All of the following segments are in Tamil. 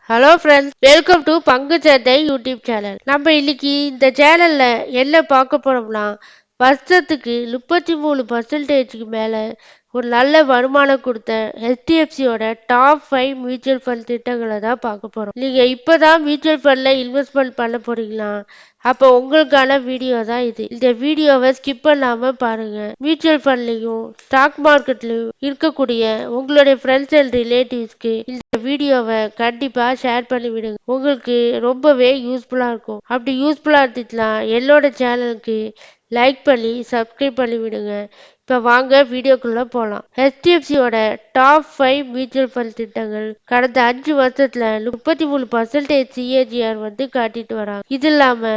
ஹலோ ஃப்ரெண்ட்ஸ், வெல்கம் டு பங்கு சந்தை யூடியூப் சேனல். நம்ம இன்னைக்கு இந்த சேனல்ல என்ன பார்க்க போறோம்னா, வருஷத்துக்கு 33% மேல ஒரு நல்ல வருமானம் கொடுத்த HDFCயோட டாப் 5 மியூச்சுவல் ஃபண்ட் திட்டங்களை தான் பார்க்க போறோம். நீங்க இப்பதான் மியூச்சுவல் ஃபண்ட்ல இன்வெஸ்ட்மெண்ட் பண்ண போறீங்களா? அப்போ உங்களுக்கான வீடியோ தான் இது. இந்த வீடியோவை ஸ்கிப் பண்ணாம பாருங்க. மியூச்சுவல் ஃபண்ட்லயும் ஸ்டாக் மார்க்கெட்லயும் இருக்கக்கூடிய உங்களுடைய ஃப்ரெண்ட்ஸ் அண்ட் ரிலேட்டிவ்ஸ்க்கு இந்த வீடியோவை கண்டிப்பா ஷேர் பண்ணி விடுங்க. உங்களுக்கு ரொம்பவே யூஸ்ஃபுல்லா இருக்கும். அப்படி யூஸ்ஃபுல்லா இருந்துச்சுன்னா என்னோட சேனலுக்கு லைக் பண்ணி சப்ஸ்கிரைப் பண்ணி விடுங்க. இப்ப வாங்க வீடியோக்குள்ள போலாம். HDFCயோட டாப் 5 மியூச்சுவல் ஃபண்ட் திட்டங்கள் கடந்த 5 வருஷத்துல 33% CAGR காட்டிட்டு வராங்க. இது இல்லாம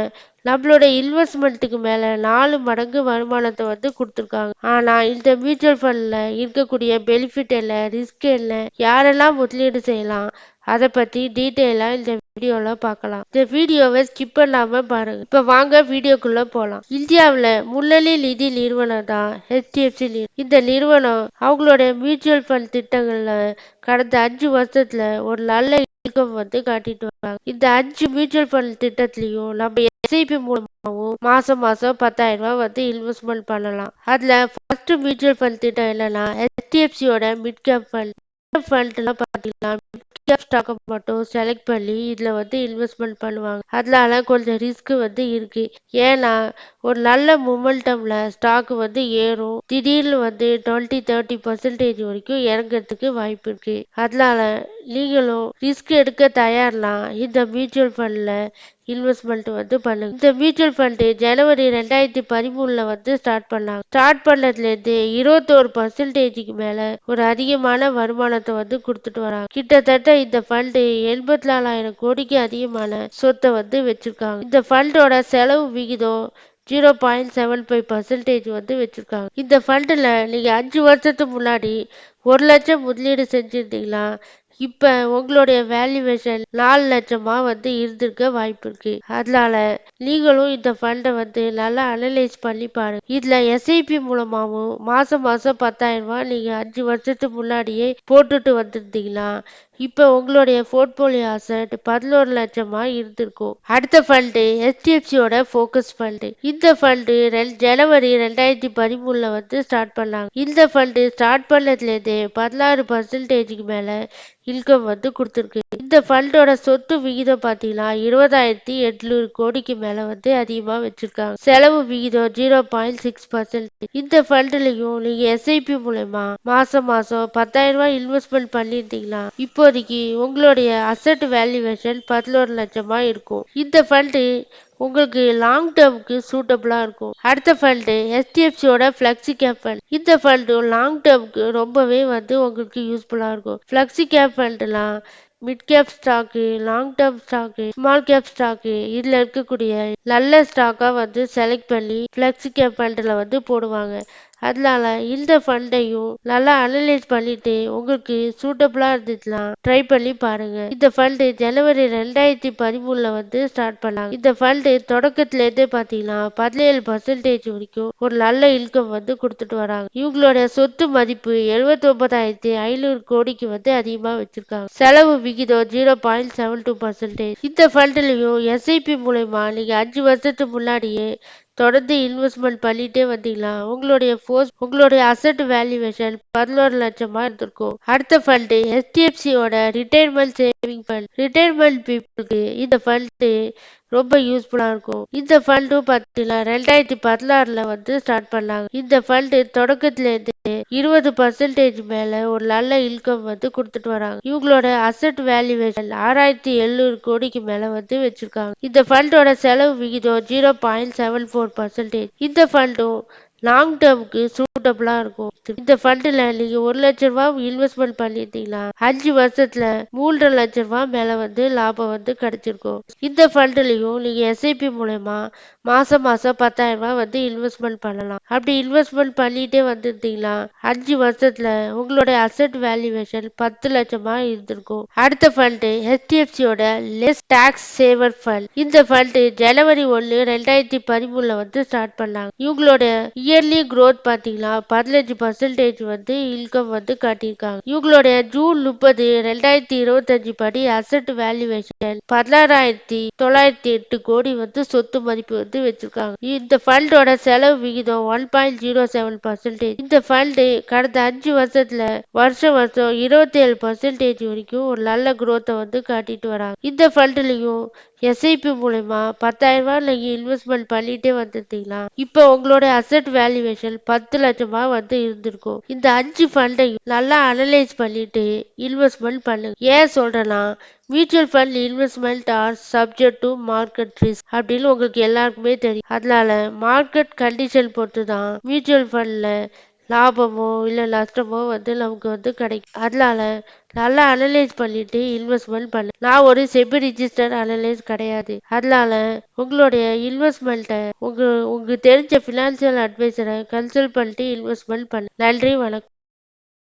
நம்மளோட இன்வெஸ்ட்மெண்ட்டுக்கு மேல 4 மடங்கு வருமானத்தை கொடுத்துருக்காங்க. ஆனா இந்த மியூச்சுவல் ஃபண்ட்ல இருக்கக்கூடிய பெனிஃபிட் என்ன, ரிஸ்க் என்ன, யாரெல்லாம் முதலீடு செய்யலாம், அதை பத்தி டீட்டெயிலா இந்த வீடியோல பார்க்கலாம். இந்த வீடியோவை ஸ்கிப் பண்ணாம பாருங்க. இப்ப வாங்க வீடியோக்குள்ள போலாம். இந்தியாவுல முன்னணி நிதி நிறுவனம் தான் HDFC இந்த நிறுவனம் அவங்களோட மியூச்சுவல் ஃபண்ட் திட்டங்கள்ல கடந்த 5 வருஷத்துல ஒரு நல்ல இன்கம் காட்டிட்டு வராங்க. இந்த 5 மியூச்சுவல் ஃபண்ட் திட்டத்திலையும் நம்ம SIP மூலமாகவும் மாசம் மாசம் 10,000 ரூபாய் இன்வெஸ்ட்மெண்ட் பண்ணலாம். அதுல ஃபர்ஸ்ட் மியூச்சுவல் ஃபண்ட் திட்டம் என்னன்னா HDFCயோட மிட் கேப் ஃபண்ட். ஃபண்ட்லாம் பாத்தீங்கன்னா ஸ்டாக்கை மட்டும் செலக்ட் பண்ணி இதுல இன்வெஸ்ட்மெண்ட் பண்ணுவாங்க. அதனால கொஞ்சம் ரிஸ்க் இருக்கு. ஏன்னா ஒரு நல்ல மொமெண்டம்ல ஸ்டாக் ஏறும், திடீர்னு 20-30% வரைக்கும் இறங்கிறதுக்கு வாய்ப்பு இருக்கு. அதனால நீங்களும் ரிஸ்க் எடுக்க தயார்னா இந்த மியூச்சுவல் ஃபண்ட்ல இன்வெஸ்ட்மெண்ட் பண்ணுங்க. இந்த மியூச்சுவல் ஃபண்ட் ஜனவரி 2013 ஸ்டார்ட் பண்ணாங்க. ஸ்டார்ட் பண்ணதுல இருந்து 21% மேல ஒரு அதிகமான வருமானத்தை கொடுத்துட்டு வராங்க. கிட்டத்தட்ட இந்த ஃபண்ட் 84,000 கோடிக்கு அதிகமான சொத்தை வச்சிருக்காங்க. இந்த ஃபண்டோட செலவு விகிதம் 0.75% வச்சிருக்காங்க. இந்த ஃபண்ட்ல நீங்க 5 வருஷத்துக்கு முன்னாடி 1 லட்சம் முதலீடு செஞ்சிருந்தீங்களா, இப்ப உங்களுடைய வேல்யூவேஷன் 4 லட்சமா இருந்திருக்க வாய்ப்பு இருக்கு. அதனால நீங்களும் இந்த ஃபண்டை நல்லா அனலைஸ் பண்ணி பாருங்க. இதுல SIP மூலமாவும் மாசம் மாசம் 10,000 ரூபாய் நீங்க 5 வருஷத்துக்கு முன்னாடியே போட்டுட்டு வந்திருந்தீங்கன்னா இப்ப உங்களுடைய போர்ட்போலியோ அசெட் 11 லட்சமா இருந்திருக்கும். அடுத்த ஃபண்ட் HDFCயோட ஃபோக்கஸ் ஃபண்ட். இந்த ஃபண்ட் ஜனவரி 2013 ஸ்டார்ட் பண்ணாங்க. இந்த ஃபண்ட் ஸ்டார்ட் பண்ணதுல இருந்து 16% மேல இன்கம் கொடுத்திருக்கு. இந்த ஃபண்டோட சொத்து விகிதம் பாத்தீங்கன்னா 20,800 கோடிக்கு மேல அதிகமா வச்சிருக்காங்க. செலவு விகிதம் 0.6%. இந்த ஃபண்ட்லயும் நீங்க SIP மூலமா மாசம் மாசம் 10,000 ரூபாய் இன்வெஸ்ட்மெண்ட் பண்ணிருந்தீங்கன்னா இப்போதைக்கு உங்களுடைய அசெட் வேல்யூவேஷன் 11 லட்சமா இருக்கும். இந்த ஃபண்ட் உங்களுக்கு லாங் டேர்முக்கு சூட்டபிளா இருக்கும். அடுத்த ஃபண்ட் HDFCயோட ஃபிளெக்ஸி கேப் ஃபண்ட். இந்த ஃபண்ட் லாங் டேர்முக்கு ரொம்பவே உங்களுக்கு யூஸ்ஃபுல்லா இருக்கும். ஃபிளெக்ஸி கேப் ஃபண்ட்லாம் mid cap stock, long term stock, small cap stock, இதுல இருக்கக்கூடிய நல்ல ஸ்டாக்கா செலக்ட் பண்ணி ஃபிளெக்ஸி கேப் ஃபண்ட்ல போடுவாங்க. அதனால இந்த ஃபண்டையும் நல்லா அனலைஸ் பண்ணிட்டு உங்களுக்கு சூட்டபிளா இருந்துச்சுன்னா ட்ரை பண்ணி பாருங்க. இந்த ஃபண்ட் ஜனவரி 2013 ஸ்டார்ட் பண்ணாங்க. இந்த ஃபண்ட் தொடக்கத்துல இருந்தே பாத்தீங்கன்னா 17% வரைக்கும் ஒரு நல்ல இன்கம் கொடுத்துட்டு வராங்க. இவங்களோட சொத்து மதிப்பு 79,500 கோடிக்கு அதிகமா வச்சிருக்காங்க. செலவு விகிதம் 0.72%. இந்த ஃபண்ட்லயும் SIP மூலமா நீங்க 5 வருஷத்துக்கு முன்னாடியே தொடர்ந்து இன்வெஸ்ட்மெண்ட் பண்ணிட்டே வந்தீங்களா உங்களுடைய அசெட் வேல்யூவேஷன் 11 லட்சமா இருந்திருக்கும். அடுத்த ஃபண்ட் HDFCயோட ரிட்டையர்மெண்ட் சேவிங் ஃபண்ட். ரிட்டையர்மெண்ட் பீப்புளுக்கு இந்த ஃபண்ட் ரொம்ப யூஸ்ஃபுல்லா இருக்கும். இந்த ஃபண்டும் பாத்தீங்கன்னா 2016 ஸ்டார்ட் பண்ணாங்க. இந்த ஃபண்ட் தொடக்கத்துல இருந்து 20% மேல ஒரு நல்ல இன்கம் கொடுத்துட்டு வராங்க. இவங்களோட அசெட் வேல்யூவேஷன் 6,700 கோடிக்கு மேல வச்சிருக்காங்க. இந்த ஃபண்டோட செலவு விகிதம் 0.74%. இந்த ஃபண்டும் லாங் டேர்முக்கு சூட்டபிளா இருக்கும். இந்த ஃபண்ட்ல நீங்க 1 லட்சம் ரூபாய் இன்வெஸ்ட்மெண்ட் பண்ணிருந்தீங்கன்னா 5 வருஷத்துல 3 லட்சம் ரூபாய் மேல லாபம் கிடைச்சிருக்கும். இந்த ஃபண்ட்லயும் நீங்க SIP மூலமா மாசம் மாசம் 10,000 ரூபாய் இன்வெஸ்ட்மெண்ட் பண்ணலாம். அப்படி இன்வெஸ்ட்மெண்ட் பண்ணிட்டே வந்திருந்தீங்கன்னா 5 வருஷத்துல உங்களுடைய அசெட் வேல்யூவேஷன் 10 லட்சமா இருந்திருக்கும். அடுத்த ஃபண்ட் HDFCயோட லெஸ் டாக்ஸ் சேவர் ஃபண்ட். இந்த ஃபண்ட் ஜனவரி 1, 2013 ஸ்டார்ட் பண்ணாங்க. இவங்களோட இயர்லி growth பாத்தீங்கன்னா 15% வந்து இன்கம் வந்து காட்டியிருக்காங்க. இவங்களுடைய ஜூன் 30 2025 படி அசெட் வேல்யூவேஷன் 16,908 கோடி வந்து சொத்து மதிப்பு வந்து வச்சிருக்காங்க. இந்த ஃபண்டோட செலவு விகிதம் 1.07%. இந்த ஃபண்டு கடந்த 5 வருஷத்துல வருஷம் வருஷம் 27% வரைக்கும் ஒரு நல்ல growth வந்து காட்டிட்டு வராங்க. இந்த ஃபண்ட்லயும் எஸ்ஐபி மூலமா 10,000 ரூபாய் நீங்க இன்வெஸ்ட்மெண்ட் பண்ணிட்டே வந்துட்டீங்களா இப்ப உங்களோட அசெட் வேல்யூவேஷன் 10 லட்சமா வந்து இருந்திருக்கும். இந்த 5 ஃபண்டையும் நல்லா அனலைஸ் பண்ணிட்டு இன்வெஸ்ட்மெண்ட் பண்ணுங்க. ஏன் சொல்றேன்னா mutual fund investment R subject to market risk அப்படின்னு உங்களுக்கு எல்லாருக்குமே தெரியும். அதனால மார்க்கெட் கண்டிஷன் பொறுத்து தான் மியூச்சுவல் ஃபண்ட்ல லாபமோ இல்ல நஷ்டமோ வந்து நமக்கு வந்து கிடைக்கும். அதனால நல்லா அனலைஸ் பண்ணிட்டு இன்வெஸ்ட்மெண்ட் பண்ணு. நான் ஒரு செபி ரிஜிஸ்டர் அனலைஸ் கிடையாது. அதனால உங்களுடைய இன்வெஸ்ட்மெண்ட்டை உங்களுக்கு தெரிஞ்ச பினான்சியல் அட்வைசரை கன்சல்ட் பண்ணிட்டு இன்வெஸ்ட்மெண்ட் பண்ணு. நன்றி, வணக்கம்.